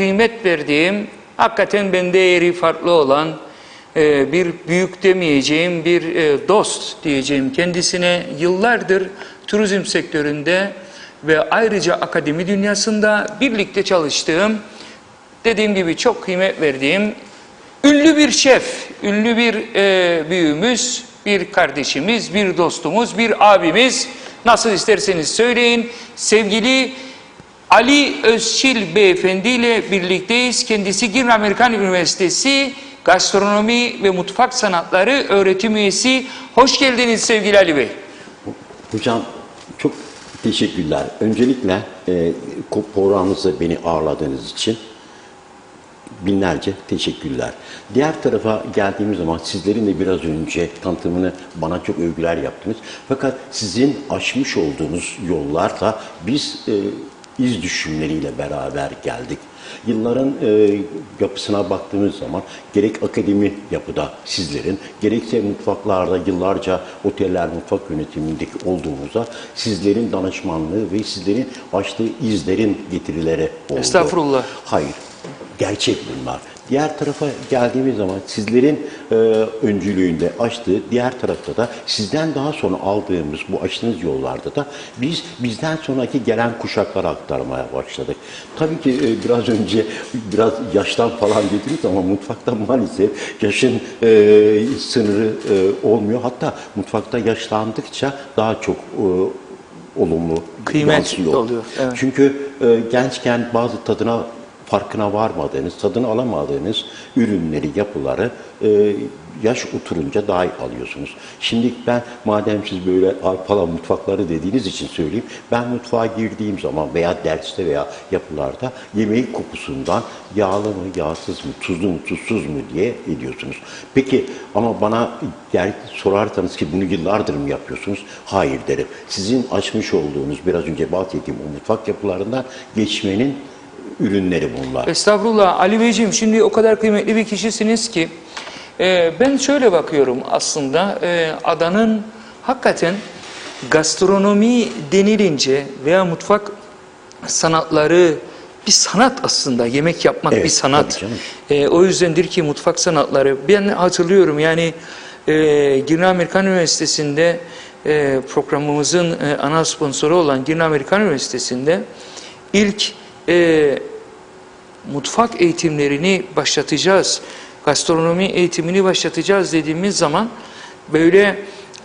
kıymet verdiğim, hakikaten bende değeri farklı olan bir büyük demeyeceğim, bir dost diyeceğim. Kendisine yıllardır turizm sektöründe ve ayrıca akademi dünyasında birlikte çalıştığım, dediğim gibi çok kıymet verdiğim ünlü bir şef, ünlü bir büyüğümüz, bir kardeşimiz, bir dostumuz, bir abimiz, nasıl isterseniz söyleyin, sevgili Ali Özçil Beyefendi ile birlikteyiz. Kendisi Girne Amerikan Üniversitesi Gastronomi ve Mutfak Sanatları öğretim üyesi. Hoş geldiniz sevgili Ali Bey. Hocam çok teşekkürler. Öncelikle programınızda beni ağırladığınız için binlerce teşekkürler. Diğer tarafa geldiğimiz zaman sizlerin de biraz önce tanıtımını bana çok övgüler yaptınız. Fakat sizin aşmış olduğunuz yollarla biz iz düşümleriyle beraber geldik. Yılların yapısına baktığımız zaman gerek akademi yapıda sizlerin, gerekse mutfaklarda yıllarca oteller mutfak yönetimindeki olduğumuzda sizlerin danışmanlığı ve sizlerin açtığı izlerin getirileri oldu. Estağfurullah. Hayır, gerçek bunlar. Diğer tarafa geldiğimiz zaman sizlerin öncülüğünde açtığı, diğer tarafta da sizden daha sonra aldığımız bu açtığınız yollarda da bizden sonraki gelen kuşaklara aktarmaya başladık. Tabii ki biraz önce biraz yaştan falan dediniz ama mutfakta maalesef yaşın sınırı olmuyor. Hatta mutfakta yaşlandıkça daha çok olumlu kıymet oluyor. Evet. Çünkü gençken bazı farkına varmadığınız, tadını alamadığınız ürünleri, yapıları yaş oturunca daha iyi alıyorsunuz. Şimdi ben madem siz böyle falan mutfakları dediğiniz için söyleyeyim, ben mutfağa girdiğim zaman veya derste veya yapılarda yemeğin kokusundan yağlı mı, yağsız mı, tuzlu mu, tuzsuz mu diye ediyorsunuz. Peki ama bana sorarsanız ki bunu yıllardır mı yapıyorsunuz? Hayır derim. Sizin açmış olduğunuz biraz önce bahsettiğim o mutfak yapılarından geçmenin ürünleri bunlar. Estağfurullah. Ali Beyciğim, şimdi o kadar kıymetli bir kişisiniz ki ben şöyle bakıyorum aslında, adanın hakikaten gastronomi denilince veya mutfak sanatları bir sanat aslında. Yemek yapmak bir sanat. O yüzdendir ki mutfak sanatları. Ben hatırlıyorum yani Girne Amerikan Üniversitesi'nde programımızın ana sponsoru olan Girne Amerikan Üniversitesi'nde ilk mutfak eğitimlerini başlatacağız, gastronomi eğitimini başlatacağız dediğimiz zaman böyle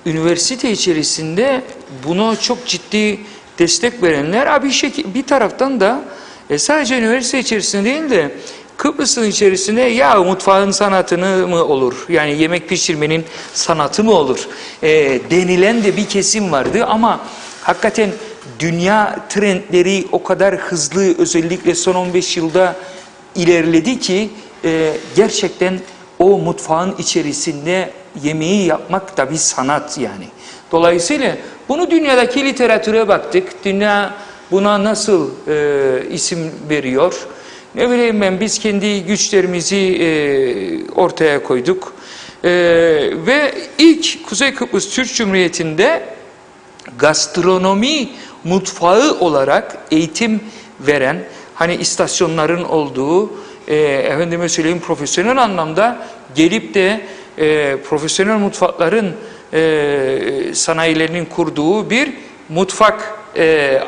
üniversite içerisinde buna çok ciddi destek verenler bir taraftan da sadece üniversite içerisinde değil de Kıbrıs'ın içerisinde ya mutfağın sanatını mı olur, yani yemek pişirmenin sanatı mı olur denilen de bir kesim vardı ama hakikaten dünya trendleri o kadar hızlı, özellikle son 15 yılda ilerledi ki gerçekten o mutfağın içerisinde yemeği yapmak da bir sanat yani. Dolayısıyla bunu dünyadaki literatüre baktık. Dünya buna nasıl isim veriyor? Ne bileyim ben, biz kendi güçlerimizi ortaya koyduk. Ve ilk Kuzey Kıbrıs Türk Cumhuriyeti'nde gastronomi mutfağı olarak eğitim veren, hani istasyonların olduğu, efendime söyleyeyim profesyonel anlamda gelip de profesyonel mutfakların sanayilerinin kurduğu bir mutfak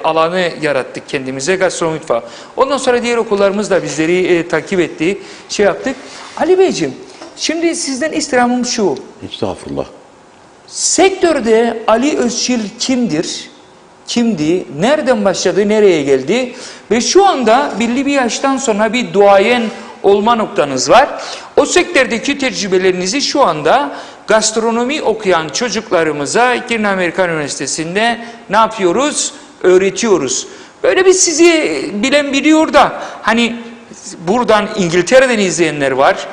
alanı yarattık kendimize, gastronomi mutfağı. Ondan sonra diğer okullarımız da bizleri takip etti, şey yaptık. Ali Beyciğim, şimdi sizden istirhamım şu. Estağfurullah. Sektörde Ali Özçil kimdir? Kimdi? Nereden başladı? Nereye geldi? Ve şu anda belli bir yaştan sonra bir duayen olma noktanız var. O sektördeki tecrübelerinizi şu anda gastronomi okuyan çocuklarımıza Girne Amerikan Üniversitesi'nde ne yapıyoruz? Öğretiyoruz. Böyle bir sizi bilen biliyor da hani buradan İngiltere'den izleyenler var.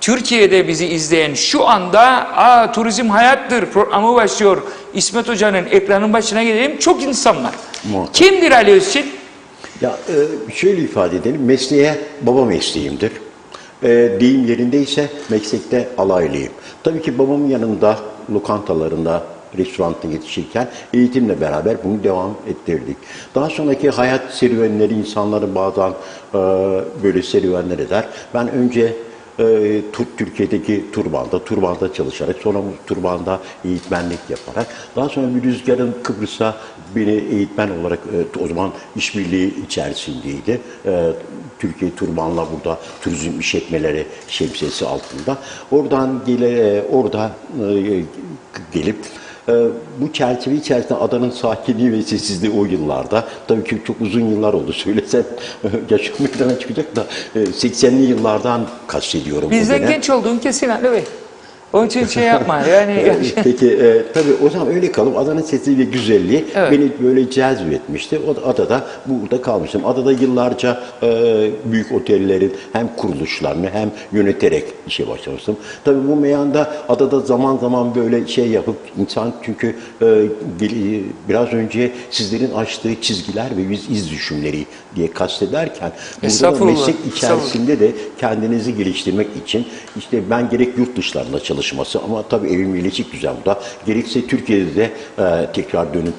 Türkiye'de bizi izleyen şu anda turizm hayattır programı başlıyor. İsmet Hoca'nın ekranın başına gelelim. Çok insan var. Muhakkak. Kimdir Ali Özçil? Ya şöyle ifade edelim. Mesleğe baba mesleğimdir. Deyim yerindeyse meslekte alaylıyım. Tabii ki babamın yanında lokantalarında restoranda yetişirken eğitimle beraber bunu devam ettirdik. Daha sonraki hayat serüvenleri insanların bazen böyle serüvenler eder. Ben önce Türkiye'deki Turban'da çalışarak, sonra Turban'da eğitmenlik yaparak, daha sonra bir Rüzgar'ın Kıbrıs'a beni eğitmen olarak o zaman işbirliği içerisindeydi. Türkiye Turban'la burada turizm işletmeleri şemsiyesi altında. Oradan gelip bu çerçeve içerisinde adanın sakinliği ve sessizliği o yıllarda, tabii ki çok uzun yıllar oldu söylesem yaşım meydana çıkacak da 80'li yıllardan kastediyorum. Bizden genç olduğun kesin Ali Bey. Onun için şey yapma yani. Peki tabii o zaman öyle kalıp adanın sesi ve güzelliği Evet. beni böyle cezbetmişti. O adada burada kalmıştım. Adada yıllarca büyük otellerin hem kuruluşlarını hem yöneterek işe başlamıştım. Tabii bu meyanda adada zaman zaman böyle şey yapıp insan çünkü biraz önce sizlerin açtığı çizgiler ve iz düşümleri diye kastederken burada da meslek içerisinde de kendinizi geliştirmek için işte ben gerek yurt dışlarında çalışması ama tabii evim birleşik düzende gerekse Türkiye'de de tekrar dönüp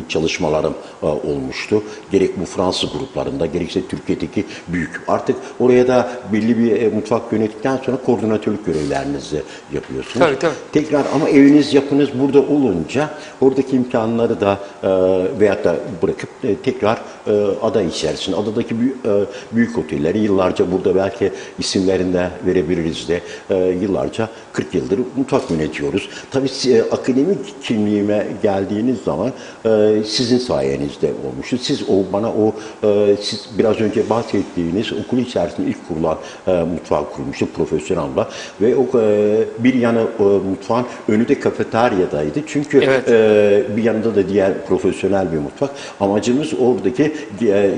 çalışmalarım olmuştu. Gerek bu Fransız gruplarında gerekse Türkiye'deki büyük. Artık oraya da belli bir mutfak yönettikten sonra koordinatörlük görevlerinizi yapıyorsunuz. Tabii, tabii. Tekrar ama eviniz yapınız burada olunca oradaki imkanları da veyahut da bırakıp tekrar ada içerisinde, adadaki büyük otelleri yıllarca burada belki isimlerini de verebiliriz de yıllarca 40 yıldır mutfak yönetiyoruz. Tabii akademik kimliğime geldiğiniz zaman sizin sayenizde olmuştu. Siz siz biraz önce bahsettiğiniz okul içerisinde ilk kurulan mutfağı kurmuştu profesyonel ve bir yanı mutfağın önü de kafeteryadaydı. Çünkü evet. Bir yanında da diğer profesyonel bir mutfak. Amacımız oradaki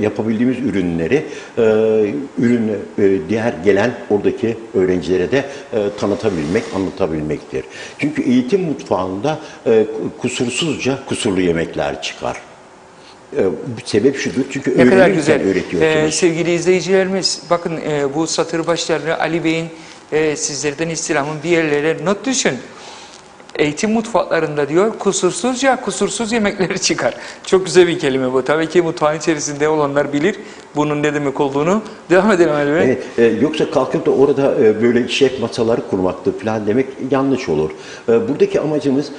yapabildiğimiz ürünleri diğer gelen oradaki öğrencilere de tanıtabilmek, anlatabilmektir. Çünkü eğitim mutfağında kusursuzca kusurlu yemekler çıkar. Sebep şudur çünkü ne kadar güzel öğretiyorsunuz. Sevgili izleyicilerimiz bakın bu satır başlarını Ali Bey'in sizlerden istirhamın bir yerlere not düşün. Eğitim mutfaklarında diyor kusursuz yemekleri çıkar. Çok güzel bir kelime bu. Tabii ki mutfağın içerisinde olanlar bilir bunun ne demek olduğunu. Devam edelim Ali Bey. Evet, yoksa kalkıp da orada böyle şef masaları kurmaktı falan demek yanlış olur. Buradaki amacımız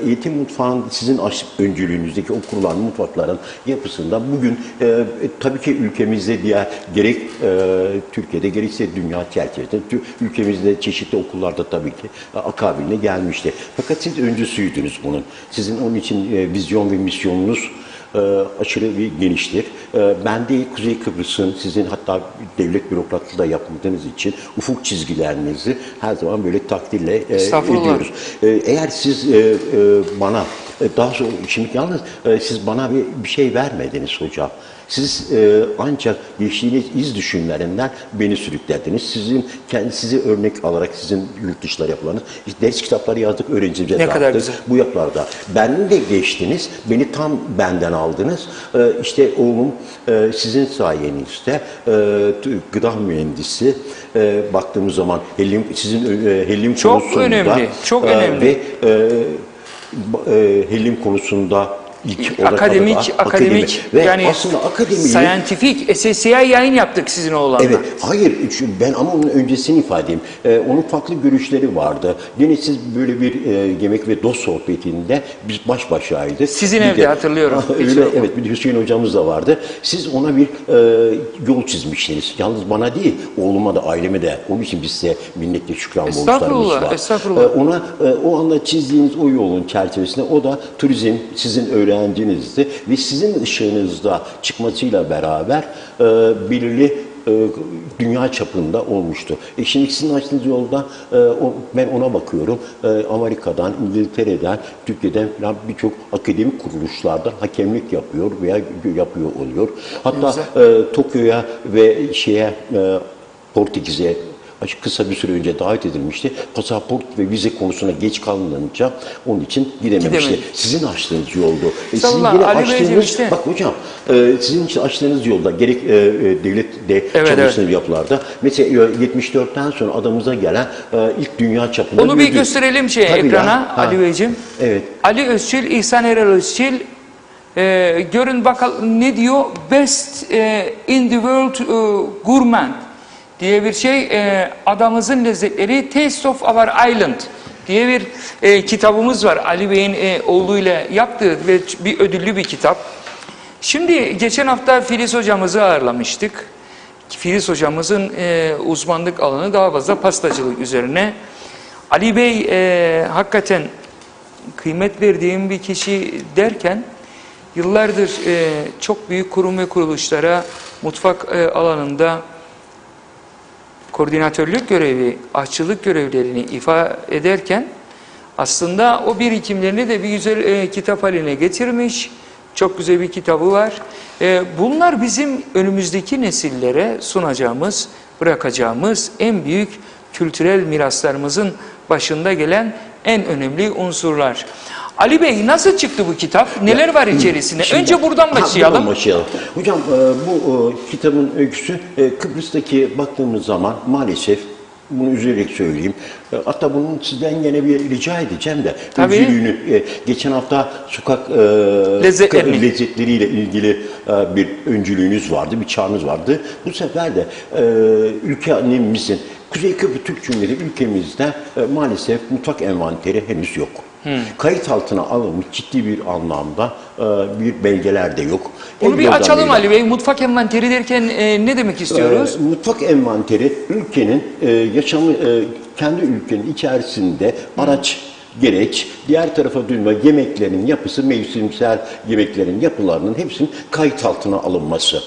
eğitim mutfağın sizin öncülüğünüzde o kurulan mutfakların yapısında bugün tabii ki ülkemizde gerek Türkiye'de gerekse dünya çerçevesinde ülkemizde çeşitli okullarda tabii ki akabinde gelmişti. Fakat siz öncüsüydünüz bunun. Sizin onun için vizyon ve misyonunuz aşırı bir geniştir. Ben de Kuzey Kıbrıs'ın sizin hatta devlet bürokratlığı da yapmadığınız için ufuk çizgilerinizi her zaman böyle takdirle ediyoruz. Eğer siz bana daha sonra şimdi yalnız siz bana bir şey vermediniz hocam. Siz ancak geçtiğiniz iz düşümlerinden beni sürüklediniz. Sizi örnek alarak sizin yurt dışları yapılanız, ders kitapları yazdık, öğrencimize ne kadar güzel. Bu yapılarda. Beni de geçtiniz, beni tam benden aldınız. İşte oğlum sizin sayenizde gıda mühendisi baktığımız zaman helyum çok konusunda önemli, çok önemli. Ve helyum konusunda akademik ve yani aslında akademiyi scientific SSCI yayın yaptık sizin oğlanla. Evet, hayır ben ama onun öncesini ifade edeyim. Onun farklı görüşleri vardı. Yine siz böyle bir yemek ve dost sohbetinde biz baş başaydık. Sizin evde hatırlıyorum. Öyle, evet, bir de Hüseyin hocamız da vardı. Siz ona bir yol çizmiştiniz. Yalnız bana değil, oğluma da aileme de. Onun için biz size minnetle şükran borçlarımız var. Estağfurullah. Ona o anda çizdiğiniz o yolun çerçevesinde o da turizm sizin öğrencinizdi ve sizin ışığınızda çıkmasıyla beraber belirli dünya çapında olmuştu. Şimdi sizin açtığınız yolda ben ona bakıyorum. Amerika'dan, İngiltere'den, Türkiye'den falan birçok akademik kuruluşlardan hakemlik yapıyor veya yapıyor oluyor. Hatta Tokyo'ya ve Portekiz'e kısa bir süre önce davet edilmişti. Pasaport ve vize konusuna geç kalınınca onun için gidememişti. Gidemedi. Sizin açtığınız yoldu. Sizin Estağfurullah, yine Ali Beyciğim açtığınız, işte. bak hocam, sizin için açtığınız yolda gerek devlette Evet, çalıştığınız yapılarda, mesela 74'ten sonra adamıza gelen ilk dünya çapında Onu bir ödül. gösterelim Tabii ekrana ya. Ali Beyciğim. Evet. Ali Özçil, İhsan Erel Özçil. Görün bakalım ne diyor? Best in the World Gourmand diye bir şey. Adamızın lezzetleri, Taste of Our Island diye bir kitabımız var. Ali Bey'in oğluyla yaptığı ve bir ödüllü bir kitap. Şimdi geçen hafta Filiz hocamızı ağırlamıştık. Filiz hocamızın uzmanlık alanı daha fazla pastacılık üzerine. Ali Bey hakikaten kıymet verdiğim bir kişi derken yıllardır çok büyük kurum ve kuruluşlara mutfak alanında koordinatörlük görevi, aşçılık görevlerini ifa ederken aslında o birikimlerini de bir güzel kitap haline getirmiş. Çok güzel bir kitabı var. Bunlar bizim önümüzdeki nesillere sunacağımız, bırakacağımız en büyük kültürel miraslarımızın başında gelen en önemli unsurlar. Ali Bey, nasıl çıktı bu kitap? Neler var içerisinde? Şimdi, Önce buradan başlayalım. Buradan başlayalım. Hocam bu kitabın öyküsü Kıbrıs'taki baktığımız zaman maalesef bunu üzülerek söyleyeyim. Hatta bunun sizden yine bir rica edeceğim de. Tabii. Öncülüğünü, geçen hafta sokak lezzetleriyle ilgili bir öncülüğünüz vardı, bir çağrınız vardı. Bu sefer de ülkemizin, Kuzey Kıbrıs Türk Cumhuriyeti ülkemizde maalesef mutfak envanteri henüz yok. Kayıt altına alınmış ciddi bir anlamda bir belgeler de yok. Bunu bir açalım Ali Bey. Mutfak envanteri derken ne demek istiyoruz? Mutfak envanteri ülkenin yaşamı, kendi ülkenin içerisinde araç, gereç, diğer tarafa dönme yemeklerin yapısı, mevsimsel yemeklerin yapılarının hepsinin kayıt altına alınması.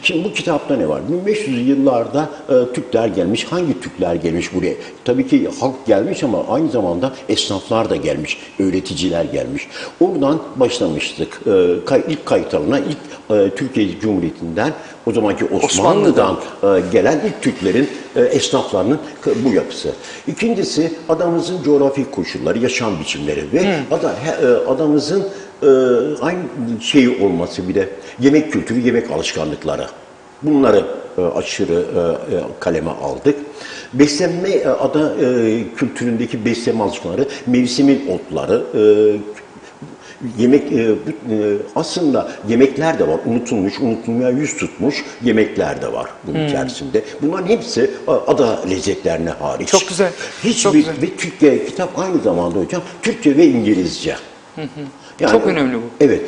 Şimdi bu kitapta ne var? 1500 yıllarda Türkler gelmiş. Hangi Türkler gelmiş buraya? Tabii ki halk gelmiş ama aynı zamanda esnaflar da gelmiş, öğreticiler gelmiş. Oradan başlamıştık. İlk kayıt alınan, ilk Türkiye Cumhuriyeti'nden, o zamanki Osmanlı'dan gelen ilk Türklerin esnaflarının bu yapısı. İkincisi adamımızın coğrafi koşulları, yaşam biçimleri ve adamımızın aynı şeyi olması, bir de yemek kültürü, yemek alışkanlıkları. Bunları aşırı kaleme aldık. Beslenme kültüründeki beslenme alışkanlıkları, mevsimin otları, yemek aslında yemekler de var. Unutulmuş, unutulmaya yüz tutmuş yemekler de var bunun içerisinde. Bunların hepsi ada lezzetlerine hariç. Çok güzel. Çok güzel. Ve Türkçe kitap aynı zamanda hocam Türkçe ve İngilizce. Yani, çok önemli bu. Evet.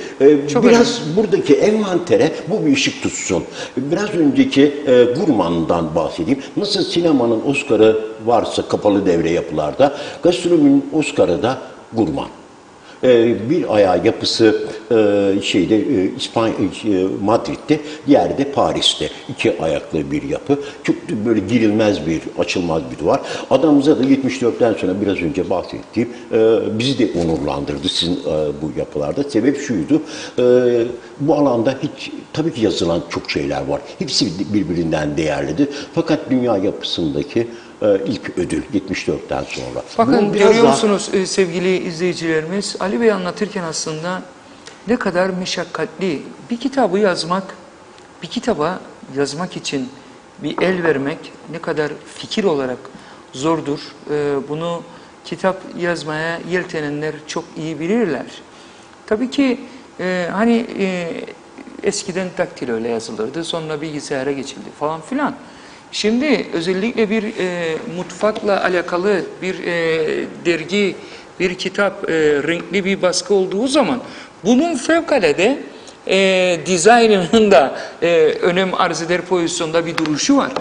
Çok biraz önemli. Buradaki envantere bu bir ışık tutsun. Biraz önceki Gurman'dan bahsedeyim. Nasıl sinemanın Oscar'ı varsa kapalı devre yapılarda, gastronominin Oscar'ı da Gurman. Bir ayağı yapısı Madrid'de, diğeri de Paris'te. İki ayaklı bir yapı. Çok böyle girilmez bir, açılmaz bir duvar. Adamımıza da 74'ten sonra biraz önce bahsettiğim bizi de onurlandırdı sizin bu yapılarda. Sebep şuydu, bu alanda hiç tabii ki yazılan çok şeyler var. Hepsi birbirinden değerlidir. Fakat dünya yapısındaki ilk ödül 74'ten sonra. Bakın görüyor musunuz sevgili izleyicilerimiz, Ali Bey anlatırken aslında ne kadar meşakkatli bir kitabı yazmak, bir kitaba yazmak için bir el vermek ne kadar fikir olarak zordur. Bunu kitap yazmaya yeltenenler çok iyi bilirler. Tabii ki eskiden daktilo ile yazılırdı, sonra bilgisayara geçildi falan filan. Şimdi özellikle bir mutfakla alakalı bir dergi, bir kitap, renkli bir baskı olduğu zaman bunun fevkalade dizaynının da önem arz eder pozisyonda bir duruşu var.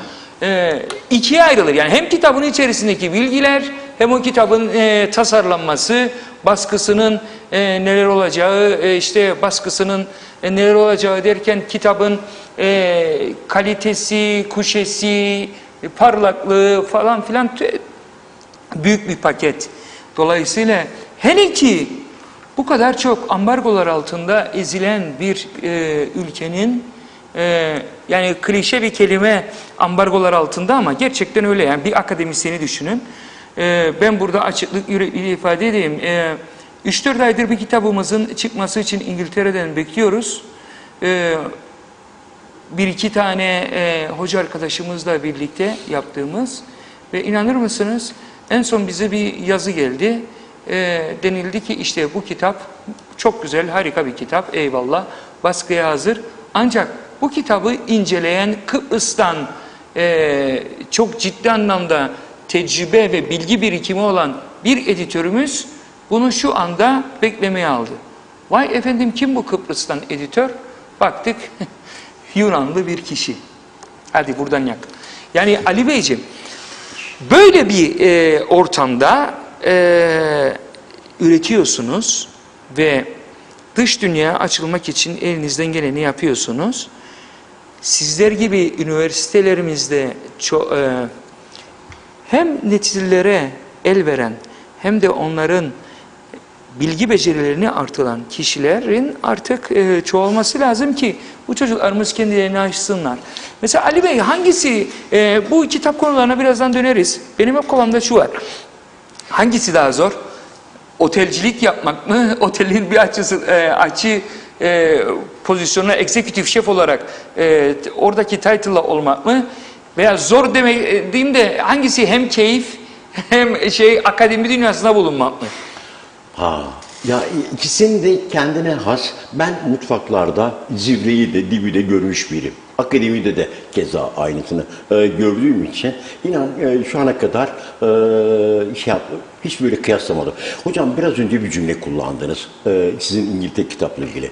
İkiye ayrılır. Yani hem kitabın içerisindeki bilgiler hem o kitabın tasarlanması, baskısının neler olacağı, işte baskısının neler olacağı derken kitabın kalitesi, kuşesi, parlaklığı falan filan büyük bir paket. Dolayısıyla hele ki bu kadar çok ambargolar altında ezilen bir ülkenin yani klişe bir kelime ambargolar altında ama gerçekten öyle. Yani bir akademisyeni düşünün. Ben burada açıklık yürekli ifade edeyim. 3-4 aydır bir kitabımızın çıkması için İngiltere'den bekliyoruz. Bir iki tane hoca arkadaşımızla birlikte yaptığımız ve inanır mısınız en son bize bir yazı geldi. Denildi ki işte bu kitap çok güzel, harika bir kitap, eyvallah, baskıya hazır. Ancak bu kitabı inceleyen Kıbrıs'tan çok ciddi anlamda tecrübe ve bilgi birikimi olan bir editörümüz bunu şu anda beklemeye aldı. Vay efendim, kim bu Kıbrıs'tan editör? Baktık Yunanlı bir kişi. Hadi buradan yak. Yani Ali Beyciğim, böyle bir ortamda üretiyorsunuz ve dış dünyaya açılmak için elinizden geleni yapıyorsunuz. Sizler gibi üniversitelerimizde hem neticelere el veren hem de onların bilgi becerilerini artıran kişilerin artık çoğalması lazım ki bu çocuklarımız kendilerini aşsınlar. Mesela Ali Bey, hangisi, bu kitap konularına birazdan döneriz. Benim hep kafamda şu var. Hangisi daha zor? Otelcilik yapmak mı? Otelin bir açı pozisyonuna eksekutif şef olarak oradaki title'la olmak mı? Veya zor diyeyim de hangisi, hem keyif hem akademi dünyasında bulunmak mı? Ya ikisinin de kendine has. Ben mutfaklarda zirveyi de dibi de görmüş biriyim. Akademide de keza aynısını gördüğüm için inan şu ana kadar hiç böyle kıyaslamadım. Hocam biraz önce bir cümle kullandınız sizin İngiltere kitapla ilgili.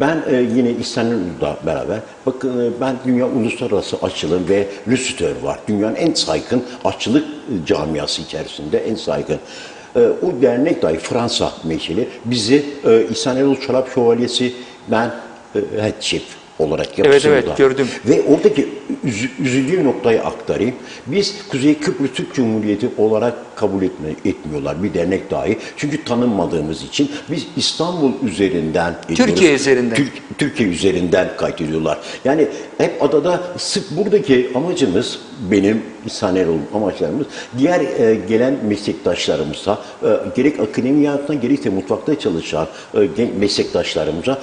Ben yine İstanbul'da beraber, bakın ben Dünya Uluslararası Aşçılığı ve Lüstör var. Dünyanın en saygın aşçılık camiası içerisinde en saygın. O dernek dahi Fransa meşeli bizi İhsan Erol Çorap Şövalyesi, ben head chef olarak yapısında. Evet gördüm. Ve oradaki üzüldüğüm noktayı aktarayım. Biz Kuzey Kıbrıs Türk Cumhuriyeti olarak kabul etmiyorlar bir dernek dahi. Çünkü tanınmadığımız için biz İstanbul üzerinden ediyoruz. Türkiye üzerinden. Türkiye üzerinden kaydediyorlar. Yani hep adada sırf buradaki amacımız, benim İhsan Erol amaçlarımız, diğer gelen meslektaşlarımıza, gerek akademi hayatında gerekse mutfakta çalışan meslektaşlarımıza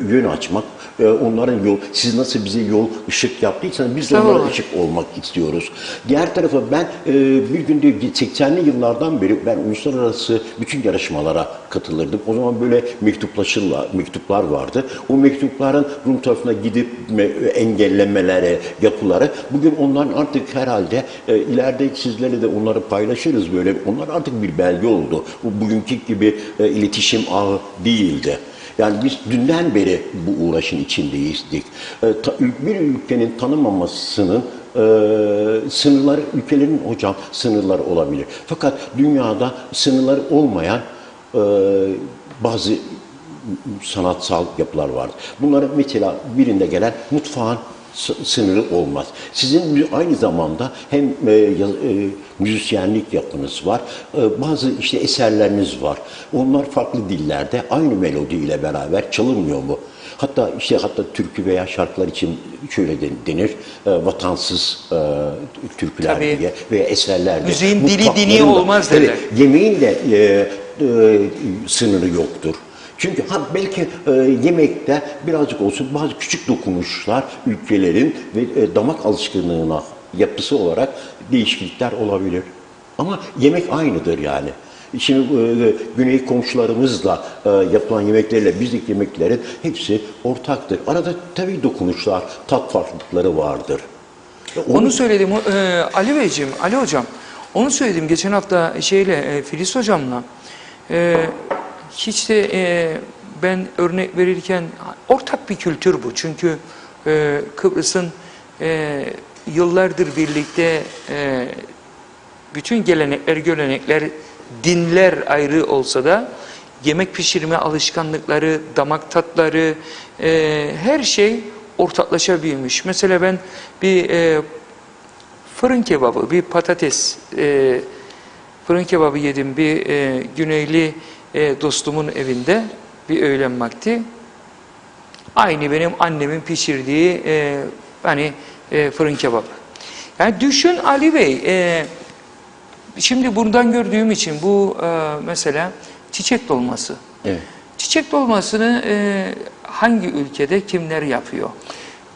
yön açmak, onların yol, siz nasıl bize yol, ışık yaptıysanız biz de onlara ışık olmak istiyoruz. Diğer tarafa ben bir günde 80'li yıllardan beri ben uluslararası bütün yarışmalara katılırdım. O zaman böyle mektuplar vardı. O mektupların Rum tarafına gidip engellemelere, yapıları. Bugün onların artık herhalde ileride sizlerle de onları paylaşırız böyle. Onlar artık bir belge oldu. Bugünkü gibi iletişim ağı değildi. Yani biz dünden beri bu uğraşın içindeyizdik. Bir ülkenin tanınmamasının sınırları, ülkelerin hocam sınırları olabilir. Fakat dünyada sınırları olmayan bazı sanatsal yapılar vardır. Bunların mesela birinde gelen mutfağın sınırı olmaz. Sizin aynı zamanda hem müzisyenlik yapınız var, bazı işte eserleriniz var. Onlar farklı dillerde aynı melodiyle beraber çalınmıyor mu? Hatta türkü veya şarkılar için şöyle denir, vatansız türküler Tabii. diye veya eserler diye. Müziğin dili dini olmaz derler. Evet, yemeğin de sınırı yoktur. Çünkü belki yemekte birazcık olsun bazı küçük dokunuşlar ülkelerin ve damak alışkanlığına, yapısı olarak değişiklikler olabilir. Ama yemek aynıdır yani. Şimdi güney komşularımızla yapılan yemeklerle bizdeki yemeklerin hepsi ortaktır. Arada tabii dokunuşlar, tat farklılıkları vardır. Onu söyledim Ali Beyciğim, Ali Hocam. Onu söyledim geçen hafta Filiz Hocam'la. Hiç de ben örnek verirken ortak bir kültür bu. Çünkü Kıbrıs'ın yıllardır birlikte bütün gelenekler, görenekler, dinler ayrı olsa da yemek pişirme alışkanlıkları, damak tatları, her şey ortaklaşabilmiş. Mesela ben bir fırın kebabı, bir patates fırın kebabı yedim bir Güneyli dostumun evinde bir öğlen vakti. Aynı benim annemin pişirdiği hani fırın kebabı. Yani düşün Ali Bey, şimdi buradan gördüğüm için bu mesela çiçek dolması. Evet. Çiçek dolmasını hangi ülkede kimler yapıyor?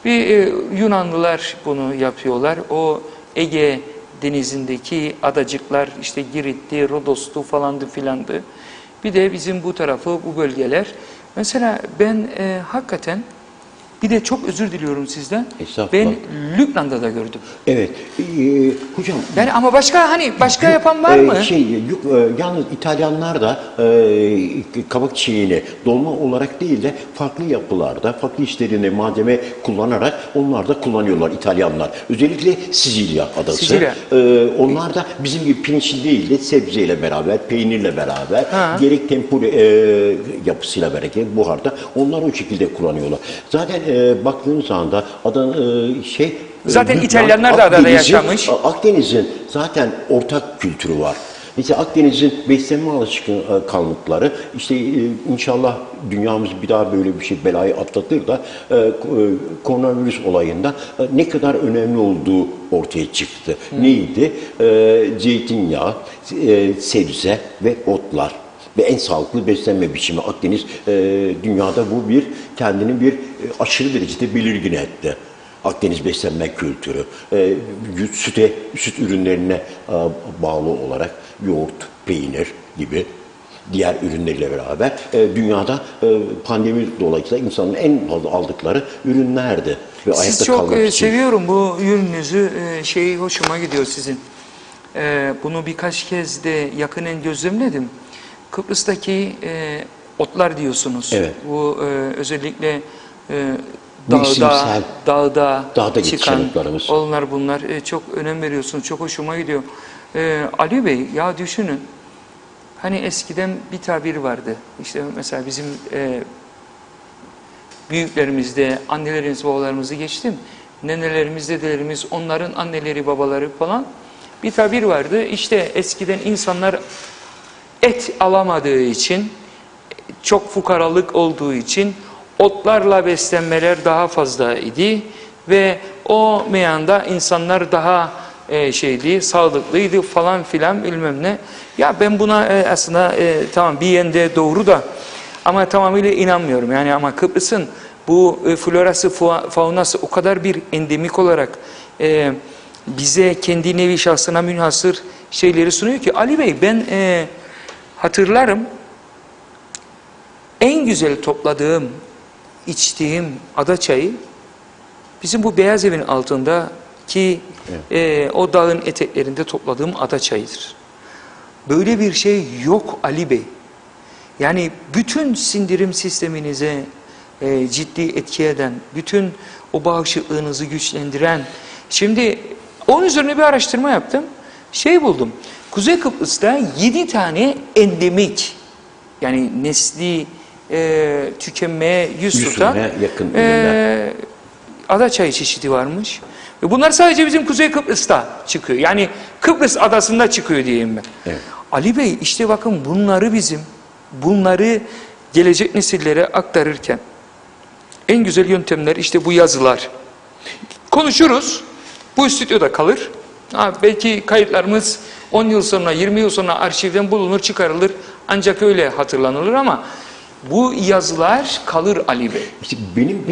Bir Yunanlılar bunu yapıyorlar. O Ege denizindeki adacıklar işte Girit'ti, Rodos'tu falandı filandı. Bir de bizim bu tarafı, bu bölgeler. Mesela ben hakikaten bir de çok özür diliyorum sizden. Ben Lübnan'da da gördüm. Evet. Hocam. Yani ama başka yapan var mı? Yalnız İtalyanlar da kabak çiğini dolma olarak değil de farklı yapılarda, farklı işlerinde malzeme kullanarak onlar da kullanıyorlar İtalyanlar. Özellikle Sicilya adası. Sicilya. Onlar da bizim gibi pirinçli değil de sebzeyle beraber, peynirle beraber, gerek tempura yapısıyla beraber buharda onlar o şekilde kullanıyorlar. Zaten baktığınız anda zaten Lübnan, İtalyanlar da adada yaşamış. Akdeniz'in zaten ortak kültürü var. Mesela Akdeniz'in beslenme alışkanlıkları işte inşallah dünyamız bir daha böyle bir belayı atlatır da koronavirüs olayında ne kadar önemli olduğu ortaya çıktı. Neydi? Zeytinyağı, sebze ve otlar. Ve en sağlıklı beslenme biçimi Akdeniz dünyada bu kendini aşırı derecede belirgin etti. Akdeniz beslenme kültürü, süt ürünlerine bağlı olarak yoğurt, peynir gibi diğer ürünleriyle beraber dünyada pandemi dolayısıyla insanın en fazla aldıkları ürünlerdi. Ve siz çok seviyorum bu ürününüzü, hoşuma gidiyor sizin. Bunu birkaç kez de yakinen gözlemledim. Kıbrıs'taki otlar diyorsunuz. Evet. Bu özellikle dağda çıkan onlar bunlar. Çok önem veriyorsunuz. Çok hoşuma gidiyor. Ali Bey ya düşünün. Hani eskiden bir tabir vardı. İşte mesela bizim büyüklerimizde annelerimiz babalarımızı geçtim. Nenelerimiz dedelerimiz onların anneleri babaları falan bir tabir vardı. İşte eskiden insanlar et alamadığı için, çok fukaralık olduğu için otlarla beslenmeler daha fazla idi ve o meyanda insanlar daha sağlıklıydı falan filan bilmem ne. Ya ben buna aslında tamam bir yönde doğru da ama tamamıyla inanmıyorum. Yani ama Kıbrıs'ın bu florası, faunası o kadar bir endemik olarak bize kendi nevi şahsına münhasır şeyleri sunuyor ki Ali Bey ben hatırlarım en güzel topladığım, içtiğim ada çayı bizim bu beyaz evin altındaki o dağın eteklerinde topladığım ada çayıdır. Böyle bir şey yok Ali Bey. Yani bütün sindirim sisteminize ciddi etki eden, bütün o bağışıklığınızı güçlendiren. Şimdi onun üzerine bir araştırma yaptım. Buldum. Kuzey Kıbrıs'ta 7 tane endemik yani nesli tükenmeye yüz tutan yakın ada çayı çeşidi varmış. Ve bunlar sadece bizim Kuzey Kıbrıs'ta çıkıyor. Yani Kıbrıs adasında çıkıyor diyeyim ben. Evet. Ali Bey işte bakın bunları gelecek nesillere aktarırken en güzel yöntemler işte bu yazılar. Konuşuruz. Bu stüdyoda kalır. Belki kayıtlarımız 10 yıl sonra 20 yıl sonra arşivden bulunur çıkarılır. Ancak öyle hatırlanılır ama bu yazılar kalır Ali Bey. İşte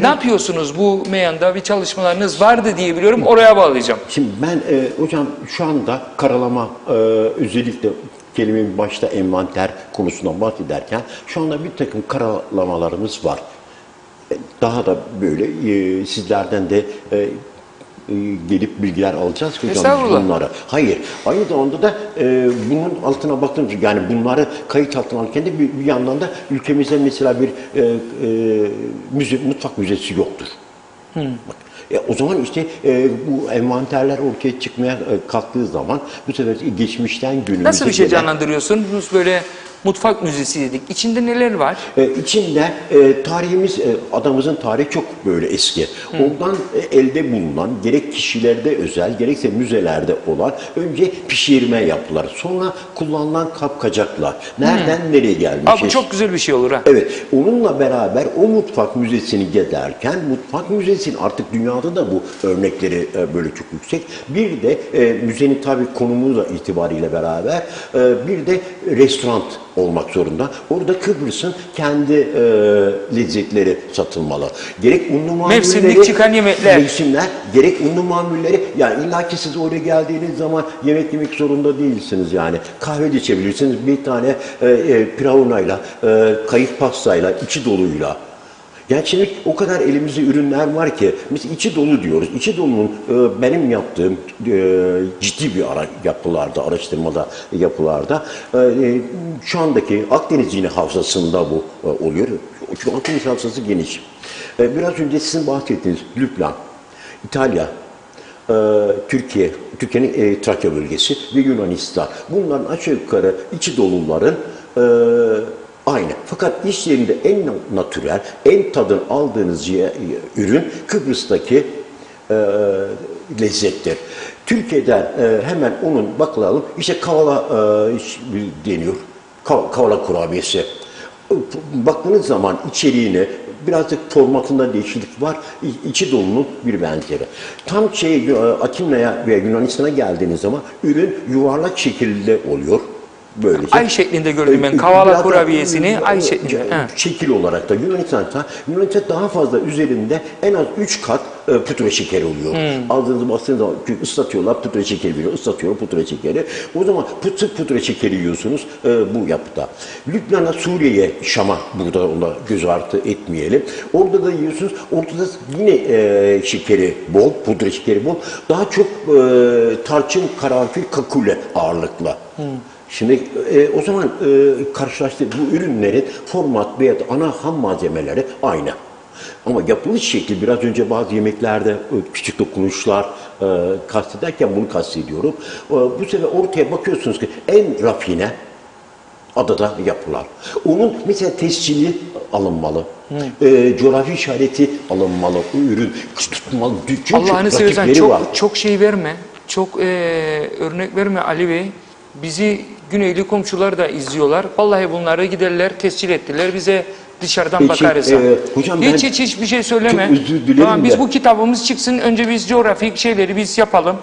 ne yapıyorsunuz bu meyanda bir çalışmalarınız vardı diye biliyorum oraya bağlayacağım. Şimdi ben hocam şu anda karalama özellikle kelimenin başta envanter konusundan bahsederken şu anda bir takım karalamalarımız var. Daha da böyle sizlerden de gelip bilgiler alacağız hocam bunlara. Hayır. Aynı zamanda da bunun altına baktığımız yani bunları kayıt altına alırken de bir yandan da ülkemizde mesela bir mutfak müzesi yoktur. Bak, o zaman işte bu envanterler ortaya çıkmaya kalktığı zaman bu sefer geçmişten günümüze nasıl bir şey canlandırıyorsunuz? Böyle Mutfak müzesi dedik. İçinde neler var? İçinde tarihimiz, adamımızın tarihi çok böyle eski. Ondan elde bulunan gerek kişilerde özel gerekse müzelerde olan önce pişirme yapılar. Sonra kullanılan kapkacaklar. Nereden nereye gelmiş? Abi bu çok güzel bir şey olur ha. Evet, onunla beraber o mutfak müzesini gezerken, mutfak müzesinin artık dünyada da bu örnekleri böyle çok yüksek. Bir de müzenin tabii konumuyla itibariyle beraber bir de restoran olmak zorunda. Orada Kıbrıs'ın kendi lezzetleri satılmalı. Gerek unlu mamulleri, Mevsimlik çıkan yemekler. mevsimler, gerek unlu mamulleri, yani illa ki siz oraya geldiğiniz zaman yemek yemek zorunda değilsiniz yani. Kahve de içebilirsiniz. Bir tane piravunayla, kayık pastayla, içi doluyla. Yani şimdi o kadar elimizde ürünler var ki, mesela içi dolu diyoruz. İçi dolunun benim yaptığım ciddi bir yapılarda, araştırmada, yapılarda şu andaki Akdeniz yine havzasında bu oluyor. Çünkü Akdeniz havzası geniş. Biraz önce sizin bahsettiğiniz Lübnan, İtalya, Türkiye, Türkiye'nin Trakya bölgesi ve Yunanistan. Bunların aşağı yukarı içi doluların aynı. Fakat iş yerinde en natürel, en tadını aldığınız ürün Kıbrıs'taki lezzettir. Türkiye'den hemen onun bakalım, işte kavala deniyor, kavala kurabiyesi. Baktığınız zaman içeriğine birazcık formatında değişiklik var. İçi dolunun bir benzeri. Tam Atina'ya veya Yunanistan'a geldiğiniz zaman ürün yuvarlak şekilde oluyor. Böylece. Ay şeklinde gördüm ben. Kavala kurabiyesini ay şeklinde. Şekil olarak da Yunanistan'da daha fazla üzerinde en az 3 kat pudra şekeri oluyor. Aldığınız bastığınız zaman ıslatıyorlar, pudra şekeri veriyor, ıslatıyor pudra şekeri. O zaman pudra şekeri yiyorsunuz bu yapıda. Lübnan'a, Suriye'ye, Şam'a burada ona göz ardı etmeyelim. Orada da yiyorsunuz. Ortada yine şekeri bol, pudra şekeri bol. Daha çok tarçın, karanfil, kakule ağırlıkla. Şimdi o zaman karşılaştığı bu ürünlerin format veya ana ham malzemeleri aynı. Ama yapılış şekli biraz önce bazı yemeklerde küçük dokunuşlar kastederken bunu kastediyorum. Bu sefer ortaya bakıyorsunuz ki en rafine adada yapılar. Onun mesela tescili alınmalı. Coğrafi işareti alınmalı. O ürün tutmalı. Allah'ını seversen çok şey verme. Çok örnek verme Ali Bey. Bizi Güneyli komşular da izliyorlar. Vallahi bunları giderler, tescil ettiler. Bize dışarıdan bakarız. Hocam hiçbir şey söyleme. çok özür dilerim Tamam, biz de. bu kitabımız çıksın. Önce biz coğrafik şeyleri biz yapalım.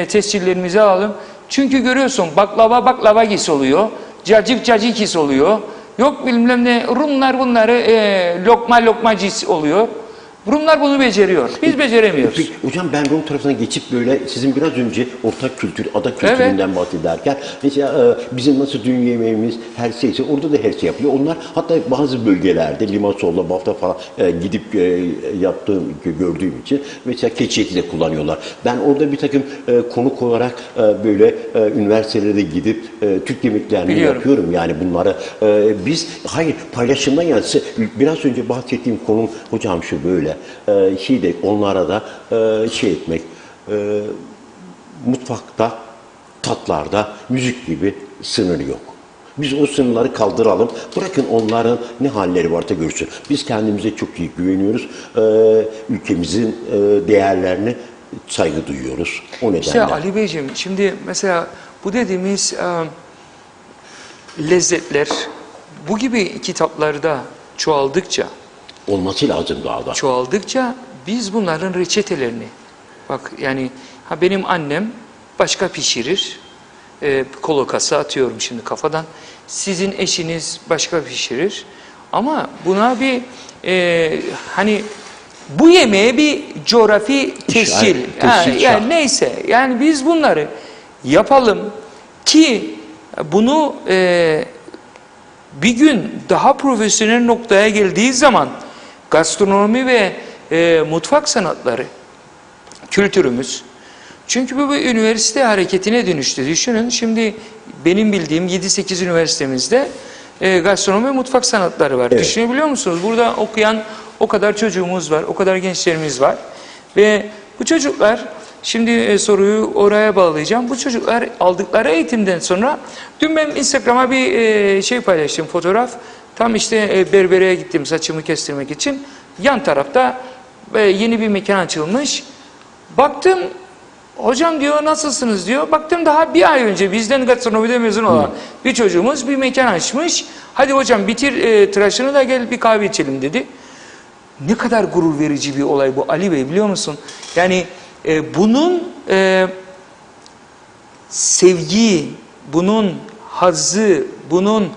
Tescillerimizi alalım. Çünkü görüyorsun baklava gis oluyor. Cacık gis oluyor. Yok bilmem ne. Rumlar bunları lokma cis oluyor. Rumlar bunu beceriyor. Biz beceremiyoruz. Peki, hocam ben Rum tarafına geçip böyle sizin biraz önce ortak kültür, ada kültüründen bahsederken mesela bizim nasıl düğün yemeğimiz her şeyse orada da her şey yapıyor. Onlar hatta bazı bölgelerde Limassol'da, Bafta falan gidip gördüğüm için mesela keçi eti de kullanıyorlar. Ben orada bir takım konuk olarak böyle üniversitelere gidip Türk yemeklerini yapıyorum. Yani bunları biz paylaşımdan yani biraz önce bahsettiğim konu hocam şu böyle onlara da etmek mutfakta, tatlarda, müzik gibi sınır yok. Biz o sınırları kaldıralım. Bırakın onların ne halleri varsa görsün. Biz kendimize çok iyi güveniyoruz. Ülkemizin değerlerine saygı duyuyoruz. O nedenle. İşte Ali Beyciğim, şimdi mesela bu dediğimiz lezzetler bu gibi kitaplarda çoğaldıkça olması lazım daha da. Çoğaldıkça biz bunların reçetelerini, bak yani benim annem başka pişirir, kolokası atıyorum şimdi kafadan, sizin eşiniz başka pişirir ama buna bir bu yemeğe bir coğrafi tescil, yani neyse yani biz bunları yapalım ki bunu bir gün daha profesyonel noktaya geldiği zaman gastronomi ve mutfak sanatları kültürümüz. Çünkü bu bir üniversite hareketine dönüştü. Düşünün şimdi benim bildiğim 7-8 üniversitemizde gastronomi ve mutfak sanatları var. Evet. Düşünebiliyor musunuz? Burada okuyan o kadar çocuğumuz var, o kadar gençlerimiz var. Ve bu çocuklar Şimdi soruyu oraya bağlayacağım. Bu çocuklar aldıkları eğitimden sonra dün ben Instagram'a bir şey paylaştım, fotoğraf. Tam işte berbere gittim saçımı kestirmek için. Yan tarafta yeni bir mekan açılmış. Baktım, hocam diyor nasılsınız diyor. Baktım daha bir ay önce bizden gastronomide mezun olan bir çocuğumuz bir mekan açmış. Hadi hocam bitir tıraşını da gel bir kahve içelim dedi. Ne kadar gurur verici bir olay bu Ali Bey, biliyor musun? Yani bunun sevgi, bunun hazzı, bunun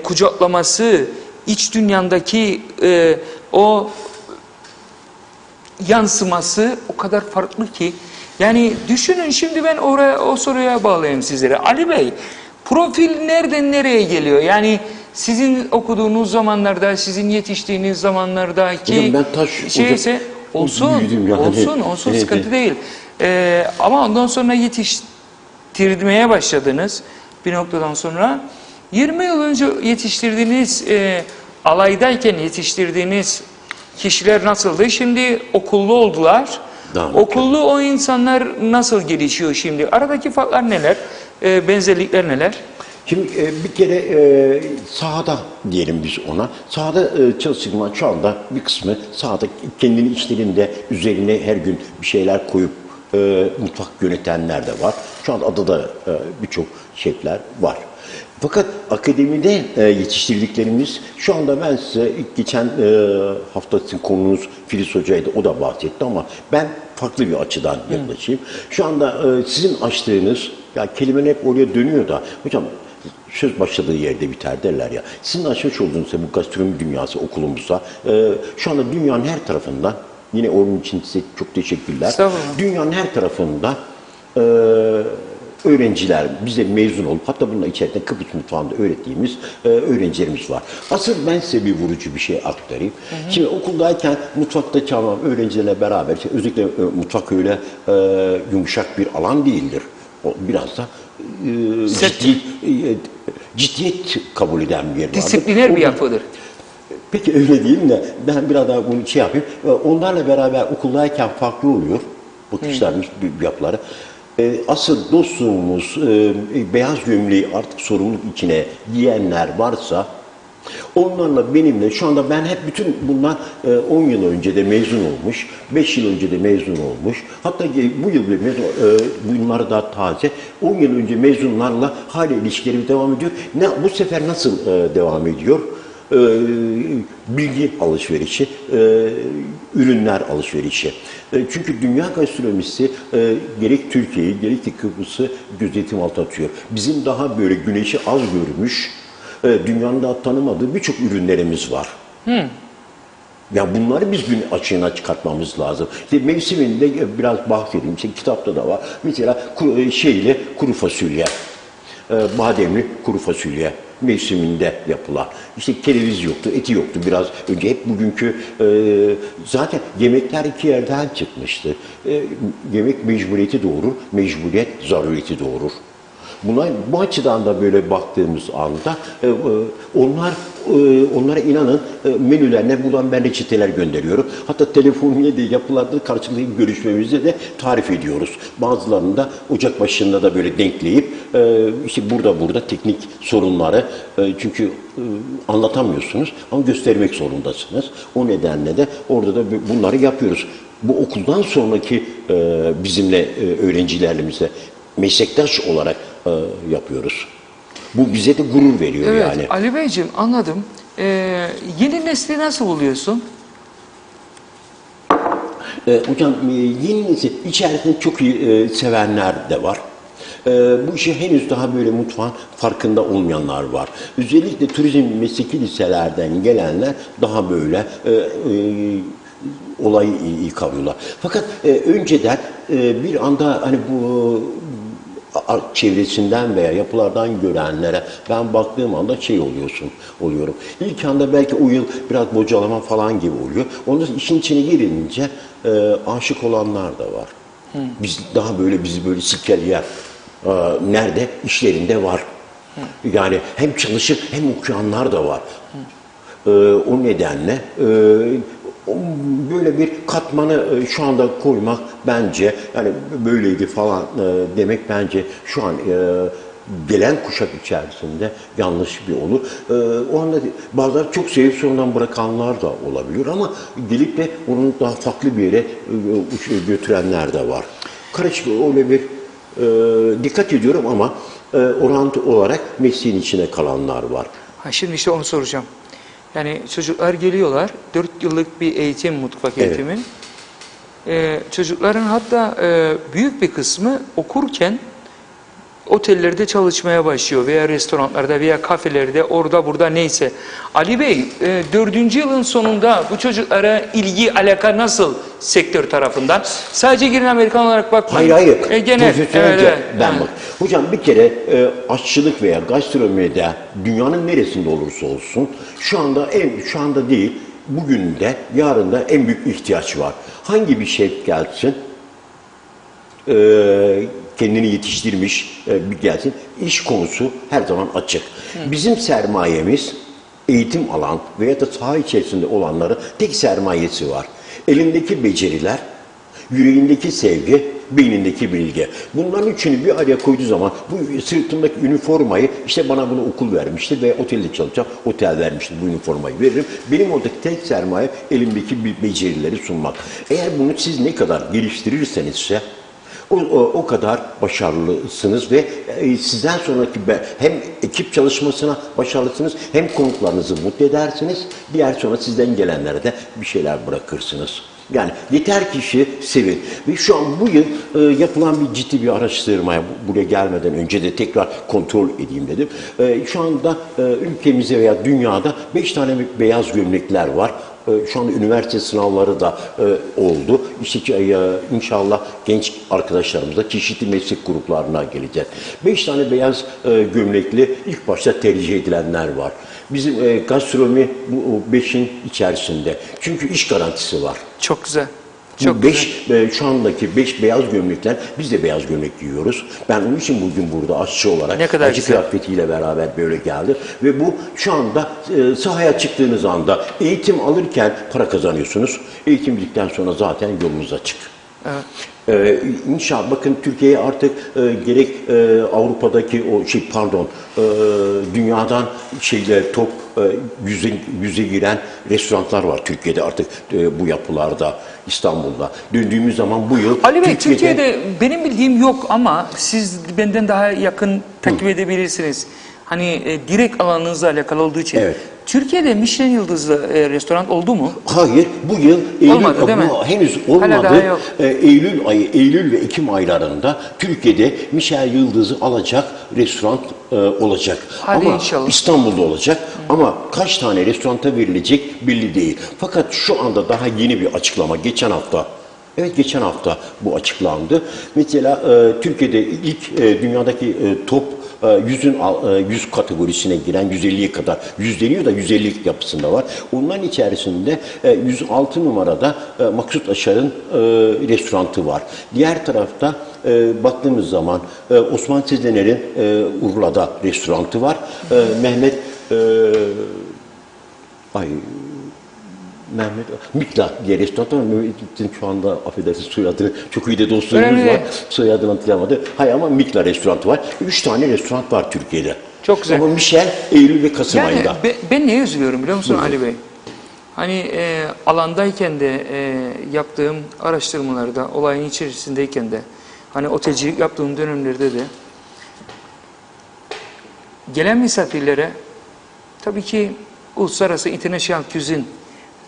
kucaklaması, iç dünyandaki o yansıması o kadar farklı ki. Yani düşünün, şimdi ben o soruya bağlayayım sizlere. Ali Bey, profil nereden nereye geliyor? Yani sizin okuduğunuz zamanlarda, sizin yetiştiğiniz zamanlardaki Hocam ben taş şeyse olsun, büyüdüm yani. olsun sıkıntı değil. Ama ondan sonra yetiştirmeye başladınız bir noktadan sonra. 20 yıl önce yetiştirdiğiniz, alaydayken yetiştirdiğiniz kişiler nasıldı? Şimdi okullu oldular. Okullu o insanlar nasıl gelişiyor şimdi? Aradaki farklar neler? Benzerlikler neler? Şimdi bir kere sahada diyelim biz ona. Sahada çalışanlar şu anda bir kısmı sahada kendini işlerinde üzerine her gün bir şeyler koyup mutfak yönetenler de var. Şu anda adada birçok şefler var. Fakat akademide yetiştirdiklerimiz, şu anda ben size ilk geçen hafta sizin konunuz Filiz Hoca'ydı, o da bahsetti ama ben farklı bir açıdan yaklaşayım. Şu anda sizin açtığınız, ya kelimeler hep oraya dönüyor da, hocam söz başladığı yerde biter derler ya. Sizin açmış olduğunuz bu gastronomi dünyası okulumuzda, şu anda dünyanın her tarafından, yine onun için size çok teşekkürler. Dünyanın her tarafında öğrenciler, bize mezun olup, hatta bununla içerisinde Kıbrıs mutfağında öğrettiğimiz öğrencilerimiz var. Asıl ben size bir vurucu bir şey aktarayım. Şimdi okuldayken mutfakta çalmam öğrencilerle beraber, özellikle mutfak öyle yumuşak bir alan değildir. O biraz da ciddiyet kabul eden bir yer vardır. Disipliner bir yapıdır. Peki öyle diyeyim de ben biraz daha bunu şey yapayım. Onlarla beraber okuldayken farklı oluyor bakışlarımız, yapıları. Asıl dostluğumuz, beyaz gömleği artık sorumluluk içine giyenler varsa, onlarla benimle, şu anda ben hep bütün bunlar 10 yıl önce de mezun olmuş, 5 yıl önce de mezun olmuş, hatta bu yıl bile mezun, bunlar daha taze, 10 yıl önce mezunlarla hala ilişkilerimiz devam ediyor. Bu sefer nasıl devam ediyor? Bilgi alışverişi, ürünler alışverişi. Çünkü dünya gastronomisi gerek Türkiye'yi gerek de Kıbrıs'ı gözetim altına tutuyor. Bizim daha böyle güneşi az görmüş, dünyanın da tanımadığı birçok ürünlerimiz var. Ya bunları biz gün açığına çıkartmamız lazım. İşte mevsiminde biraz bahsedeyim. İşte kitapta da var. Mesela kuru fasulye, bademli kuru fasulye mevsiminde yapılan. İşte kereviz yoktu, eti yoktu biraz önce. Hep bugünkü zaten yemekler iki yerden çıkmıştı. Yemek mecburiyeti doğurur, mecburiyet zaruriyeti doğurur. Bu açıdan da böyle baktığımız anda onlara inanın menülerine buradan ben reçeteler gönderiyorum. Hatta telefoniye de yapılarda karşılıklı görüşmemizde de tarif ediyoruz. Bazılarını da ocak başında da böyle denkleyip işte burada teknik sorunları çünkü anlatamıyorsunuz ama göstermek zorundasınız. O nedenle de orada da bunları yapıyoruz. Bu okuldan sonraki bizimle öğrencilerimize meslektaş olarak yapıyoruz. Bu bize de gurur veriyor evet, yani. Ali Beyciğim anladım. Yeni nesli nasıl buluyorsun? Hocam yeni nesil içerisinde çok iyi sevenler de var. Bu işe henüz daha böyle mutfağın farkında olmayanlar var. Özellikle turizm mesleki liselerden gelenler daha böyle olayı iyi kavruyorlar. Fakat önceden bir anda hani bu çevresinden veya yapılardan görenlere ben baktığım anda oluyorum. İlk anda belki o yıl biraz bocalama falan gibi oluyor. Ondan sonra işin içine girince aşık olanlar da var. Biz daha böyle bizi böyle silkeleyen nerede? İşlerinde var. Yani hem çalışır hem okuyanlar da var. O nedenle böyle bir katmanı şu anda koymak bence, yani böyleydi falan demek bence şu an gelen kuşak içerisinde yanlış bir olur. O anda bazıları çok sevip sonradan bırakanlar da olabilir ama gelip de onu daha farklı bir yere götürenler de var. Karışık öyle bir dikkat ediyorum ama orantı olarak mesleğin içine kalanlar var. Ha, şimdi işte onu soracağım. Yani çocuklar geliyorlar, 4 yıllık bir eğitim, mutfak eğitimi. Çocukların hatta büyük bir kısmı okurken otellerde çalışmaya başlıyor veya restoranlarda veya kafelerde, orada burada neyse. Ali Bey, 4. yılın sonunda bu çocuklara ilgi, alaka nasıl sektör tarafından? Sadece girin Amerikan olarak bakmayın. Hayır. Genel. Evet. Ben bak. Hocam bir kere aşçılık veya gastronomide dünyanın neresinde olursa olsun şu anda değil, bugün de yarın da en büyük ihtiyaç var. Hangi bir şef gelsin, kendini yetiştirmiş bir gelsin, iş konusu her zaman açık. Bizim sermayemiz eğitim alan veya da saha içerisinde olanların tek sermayesi var. Elindeki beceriler, yüreğindeki sevgi, beynindeki bilgi. Bunların üçünü bir araya koyduğu zaman bu sırtımdaki üniformayı, işte bana bunu okul vermişti ve otelde çalışacağım, otel vermişti, bu üniformayı veririm. Benim oradaki tek sermaye elimdeki becerileri sunmak. Eğer bunu siz ne kadar geliştirirseniz o kadar başarılısınız ve sizden sonraki hem ekip çalışmasına başarılısınız, hem konuklarınızı mutlu edersiniz, diğer sonra sizden gelenlere de bir şeyler bırakırsınız. Yani yeter ki işi sevin. Ve şu an bu yıl yapılan bir ciddi bir araştırmaya, buraya gelmeden önce de tekrar kontrol edeyim dedim. Şu anda ülkemizde veya dünyada 5 tane beyaz gömlekler var. Şu anda üniversite sınavları da oldu. İşte inşallah genç arkadaşlarımız da çeşitli meslek gruplarına gelecek. 5 tane beyaz gömlekli ilk başta tercih edilenler var. Bizim gastronomi bu 5'in içerisinde. Çünkü iş garantisi var. Çok güzel. Bu 5 şu andaki 5 beyaz gömlekler, biz de beyaz gömlek giyiyoruz. Ben onun için bugün burada aşçı olarak acı kıyafetiyle beraber böyle geldim. Ve bu şu anda sahaya çıktığınız anda eğitim alırken para kazanıyorsunuz. Eğitim bildikten sonra zaten yolunuz açık. Evet. İnşallah bakın Türkiye'ye artık gerek Avrupa'daki dünyadan top yüze giren restoranlar var Türkiye'de artık bu yapılarda, İstanbul'da. Döndüğümüz zaman bu yıl Ali Bey, Türkiye'de benim bildiğim yok ama siz benden daha yakın takip edebilirsiniz. Hani direkt alanınızla alakalı olduğu için. Evet. Türkiye'de Michelin yıldızlı restoran oldu mu? Hayır, bu yıl olmadı, değil mi? Henüz olmadı. Eylül ve Ekim aylarında Türkiye'de Michelin yıldızı alacak restoran olacak. Hadi ama inşallah. İstanbul'da olacak. Ama kaç tane restoranta verilecek belli değil. Fakat şu anda daha yeni bir açıklama geçen hafta. Evet, geçen hafta bu açıklandı. Mesela Türkiye'de ilk dünyadaki top 100 kategorisine giren 150'ye kadar, 100 deniyor da 150 yapısında var. Onların içerisinde 106 numarada Maksut Aşar'ın restoranı var. Diğer tarafta baktığımız zaman Osman Sezener'in Urla'da restoranı var. Mehmet Mikla diye restoran ama Mehmet'in şu anda affedersiniz soyadını, çok iyi de dostlarımız var. Soyadını hatırlamadı. Hayır ama Mikla restoranı var. 3 tane restoran var Türkiye'de. Çok güzel. Ama Michelin Eylül ve Kasım ayında. Ben neye üzülüyorum biliyor musun Ali Bey? Hani alandayken de yaptığım araştırmalarda, olayın içerisindeyken de, hani otelcilik yaptığım dönemlerde de gelen misafirlere tabii ki uluslararası international cuisine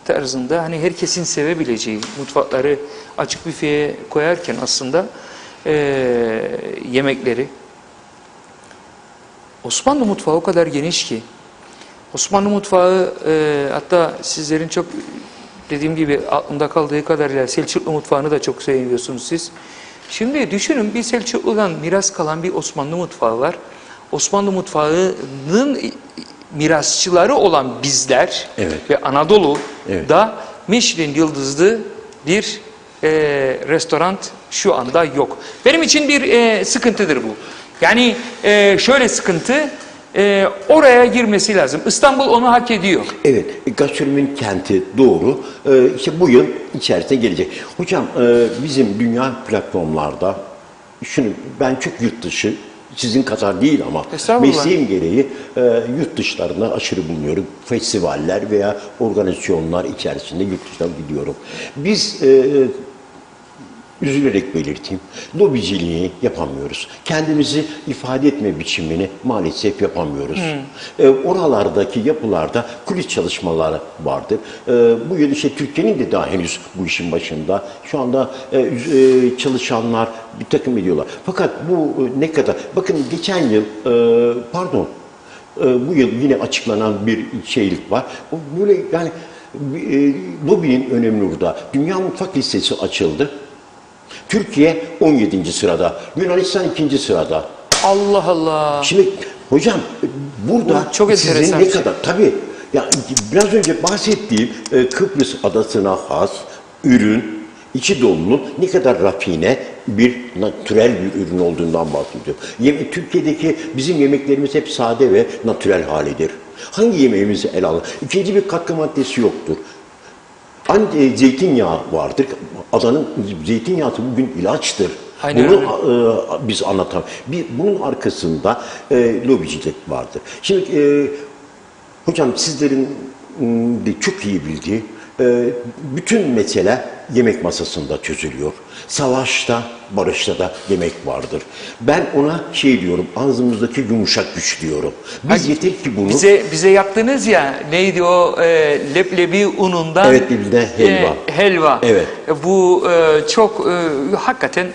tarzında hani herkesin sevebileceği mutfakları açık büfeye koyarken aslında yemekleri, Osmanlı mutfağı o kadar geniş ki, Osmanlı mutfağı hatta sizlerin çok dediğim gibi aklımda kaldığı kadarıyla Selçuklu mutfağını da çok seviyorsunuz siz. Şimdi düşünün, bir Selçuklu'dan miras kalan bir Osmanlı mutfağı var. Osmanlı mutfağının mirasçıları olan bizler ve Anadolu'da Michelin yıldızlı bir restoran şu anda yok. Benim için bir sıkıntıdır bu. Yani şöyle sıkıntı, Oraya girmesi lazım. İstanbul onu hak ediyor. Evet, gastronominin kenti doğru. İşte bu yıl içerisine gelecek. Hocam bizim dünya platformlarda şunu ben çok yurt dışı sizin kadar değil ama Estağfurullah. mesleğim gereği yurt dışlarına aşırı bulunuyorum. Festivaller veya organizasyonlar içerisinde yurt dışına gidiyorum. Biz üzülerek belirteyim, lobiciliği yapamıyoruz. Kendimizi ifade etme biçimini maalesef yapamıyoruz. Oralardaki yapılarda kulis çalışmaları vardır. Bu yıl işte Türkiye'nin de daha henüz bu işin başında. Şu anda çalışanlar bir takım ediyorlar. Fakat bu ne kadar? Bakın geçen yıl, bu yıl yine açıklanan bir şeylik var. O böyle yani lobinin önemi burada. Dünya Mutfak Listesi açıldı. Türkiye 17. sırada, Yunanistan 2. sırada. Allah Allah. Şimdi hocam burada Bu çok sizin enteresan ne bir şey. kadar tabii ya biraz önce bahsettiğim Kıbrıs adasına has ürün içi dolunun ne kadar rafine bir natürel bir ürün olduğundan bahsediyorum. Türkiye'deki bizim yemeklerimiz hep sade ve natürel halidir. Hangi yemeğimizi ele alın? İkinci bir katkı maddesi yoktur. Zeytinyağı vardır. Adanın zeytinyağı bugün ilaçtır. Aynen Bunu öyle. biz anlatalım. Bunun arkasında lobicilik vardır. Şimdi hocam sizlerin de çok iyi bildiği bütün mesele yemek masasında çözülüyor. Savaşta, barışta da yemek vardır. Ben ona şey diyorum, ağzımızdaki yumuşak güç diyorum. Biz yeter ki bunu... Bize yaptınız ya, neydi o leblebi unundan? Evet, bizde helva. Helva. Evet. Bu çok hakikaten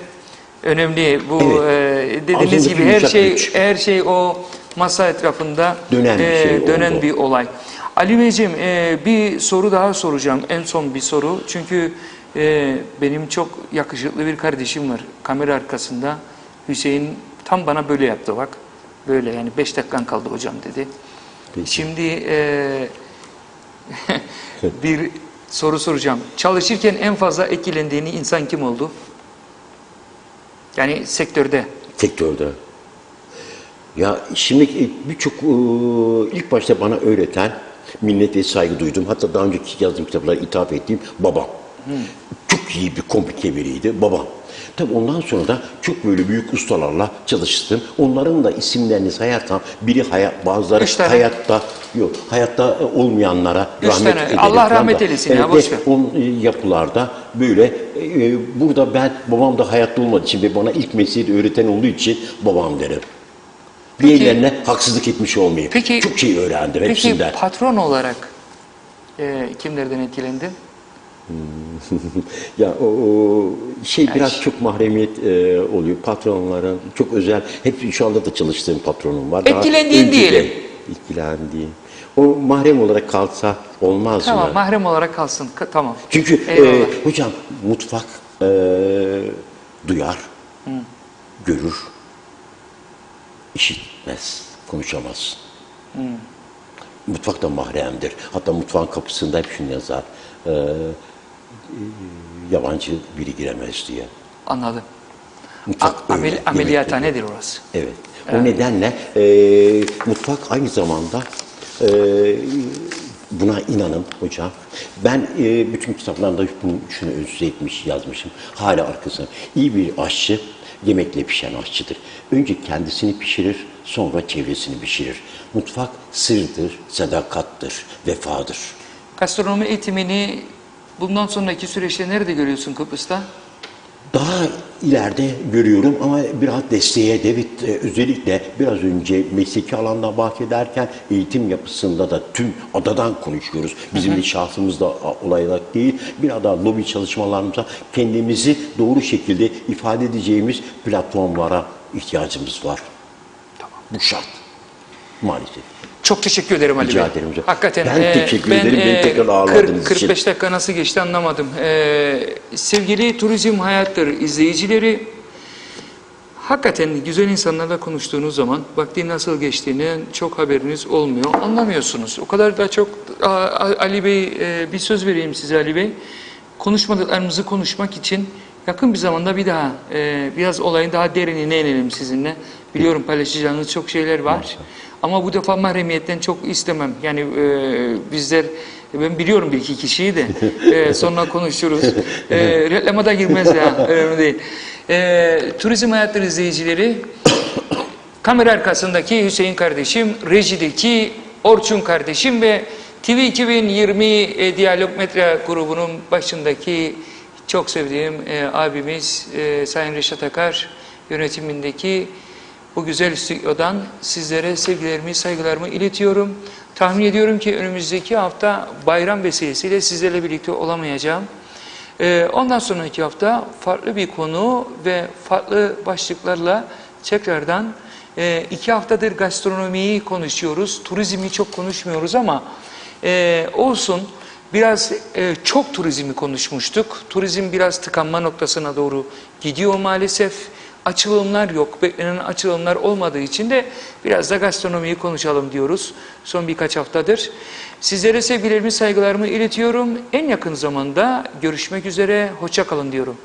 önemli. Bu dediğiniz Ağzımızdaki gibi yumuşak güç. her şey o masa etrafında Dönen bir şey dönen oldu. bir olay. Ali Beyciğim bir soru daha soracağım. En son bir soru. Çünkü benim çok yakışıklı bir kardeşim var. Kamera arkasında. Hüseyin tam bana böyle yaptı bak. Böyle yani 5 dakikan kaldı hocam dedi. Peki. Şimdi bir soru soracağım. Çalışırken en fazla etkilendiğini insan kim oldu? Yani sektörde. Sektörde. Ya şimdi birçok ilk başta bana öğreten minnet ve saygı duydum. Hatta daha önceki yazdığım kitaplara ithaf ettiğim babam. Çok iyi bir komplike biriydi babam. Tabii ondan sonra da çok böyle büyük ustalarla çalıştım. Onların da isimlerini sayarsam biri bazıları hayatta olmayanlara rahmet ederim. Allah rahmet eylesin ya, boş ver. Yapılarda böyle burada ben babam da hayatta olmadığı için ve bana ilk mesleği de öğreten olduğu için babam derim. Diğerlerine haksızlık etmiş olmayayım. Çok şey öğrendim hepsinden. Peki patron olarak kimlerden etkilendin? Ya o biraz çok mahremiyet oluyor. Patronların çok özel. Hep şu anda da çalıştığım patronum var. Etkilendiğin diyelim. Etkilendiğim. O mahrem olarak kalsa olmaz mı? Tamam, mahrem olarak kalsın. Tamam. Çünkü hocam mutfak duyar, görür, işitmez, konuşamaz. Mutfak da mahremdir. Hatta mutfağın kapısında hep şunu yazar. Yabancı biri giremez diye. Anladım. Mutfak Ameliyathanedir orası. Evet. O nedenle mutfak aynı zamanda buna inanın hocam. Ben bütün kitaplarımda şunu yazmışım. Hala arkasına. İyi bir aşçı yemekle pişen aşçıdır. Önce kendisini pişirir, sonra çevresini pişirir. Mutfak sırdır, sadakattır, vefadır. Gastronomi eğitimini bundan sonraki süreçte nerede görüyorsun Kıbrıs'ta? Daha ileride görüyorum ama biraz desteğe de özellikle biraz önce mesleki alanda bahsederken eğitim yapısında da tüm adadan konuşuyoruz. Bizim de şahsımızda olaylar değil. Bir ada lobi çalışmalarımıza kendimizi doğru şekilde ifade edeceğimiz platformlara ihtiyacımız var. Tamam. Bu şart. Maalesef. Çok teşekkür ederim Ali Bey. Rica ederim hocam. Hakikaten ben teşekkür ederim. Beni tekrar ağırladığınız 45 dakika nasıl geçti anlamadım. Sevgili Turizm Hayattır izleyicileri, hakikaten güzel insanlarla konuştuğunuz zaman vaktin nasıl geçtiğini çok haberiniz olmuyor. Anlamıyorsunuz. O kadar da çok Ali Bey bir söz vereyim size Ali Bey. Konuşmadıklarımızı konuşmak için yakın bir zamanda bir daha biraz olayın daha derinine inelim sizinle. Biliyorum paylaşacağınız çok şeyler var. Ama bu defa mahremiyetten çok istemem. Yani bizler, ben biliyorum bir iki kişiyi de sonra konuşuruz. Reklama da girmez ya, önemli değil. Turizm Hayatları izleyicileri, kamera arkasındaki Hüseyin kardeşim, rejideki Orçun kardeşim ve TV 2020 Diyalog Metra grubunun başındaki çok sevdiğim abimiz Sayın Reşat Akar yönetimindeki bu güzel stüdyodan sizlere sevgilerimi, saygılarımı iletiyorum. Tahmin ediyorum ki önümüzdeki hafta bayram vesilesiyle sizlerle birlikte olamayacağım. Ondan sonraki hafta farklı bir konu ve farklı başlıklarla tekrardan 2 haftadır gastronomiyi konuşuyoruz. Turizmi çok konuşmuyoruz ama olsun. Biraz çok turizmi konuşmuştuk. Turizm biraz tıkanma noktasına doğru gidiyor maalesef. Açılımlar yok. Beklenen açılımlar olmadığı için de biraz da gastronomiyi konuşalım diyoruz. Son birkaç haftadır. Sizlere sevgilerimi, saygılarımı iletiyorum. En yakın zamanda görüşmek üzere. Hoşça kalın diyorum.